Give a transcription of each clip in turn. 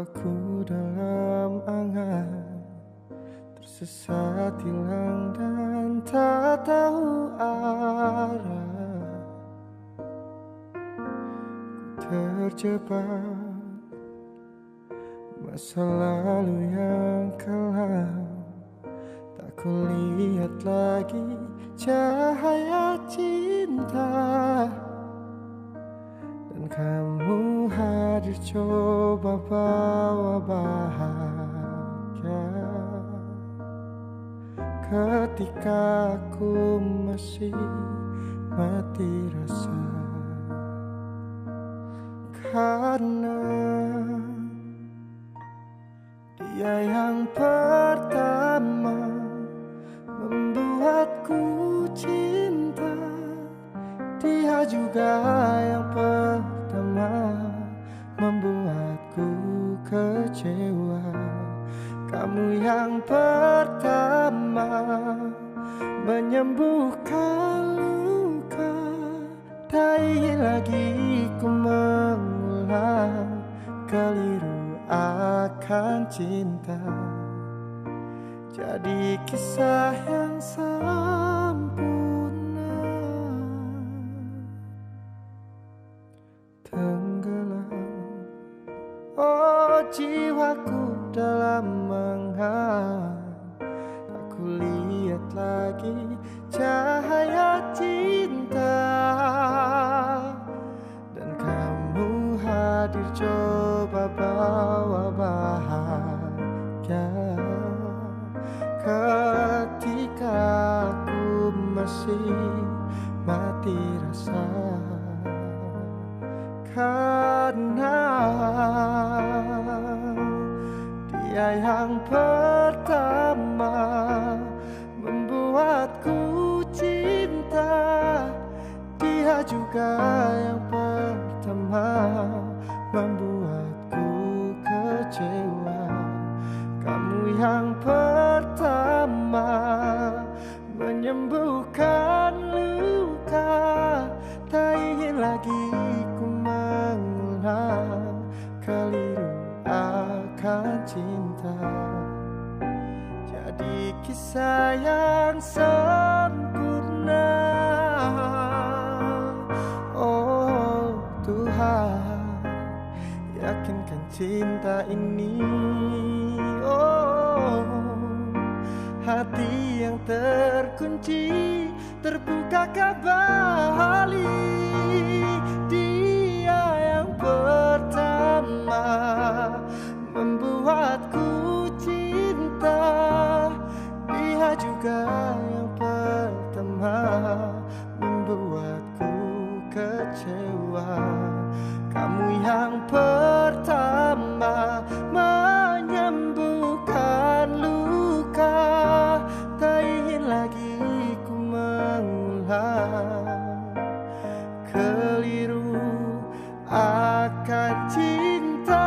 Aku dalam angan, tersesat hilang dan tak tahu arah. Terjebak masa lalu yang kelam, tak kulihat lagi cahaya cinta. Dan kamu hadir coba bawa bahagia ketika aku masih mati rasa. Karena dia yang pertama membuatku cinta, dia juga yang pertama membuatku kecewa. Kamu yang pertama menyembuhkan luka, tak ingin lagi ku mengulang keliru akan cinta. Jadi kisah yang sempurna tenggelam. Oh, jiwaku dalam menghangat, tak kulihat lagi cahaya cinta. Dan kamu hadir coba bawa bahagia ketika aku masih mati rasa. Karena dia yang pertama membuatku cinta, dia juga yang pertama membuatku kecewa. Kamu yang pertama menyembuhkan luka, tak ingin lagi ku mengulang keliru akan cinta. Jadi kisah yang sempurna. Oh Tuhan, yakinkan cinta ini. Oh, hati yang terkunci terbuka kembali. Dia yang pertama membuatku cinta, dia juga yang pertama membuatku kecewa. Kamu yang pertama menyembuhkan luka, tak ingin lagi ku mengulang keliru akan cinta.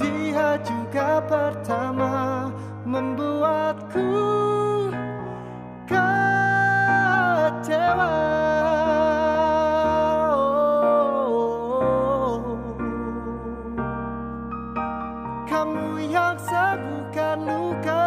Dia juga pertama membuatku kecewa. Kamu yang sembuhkan luka,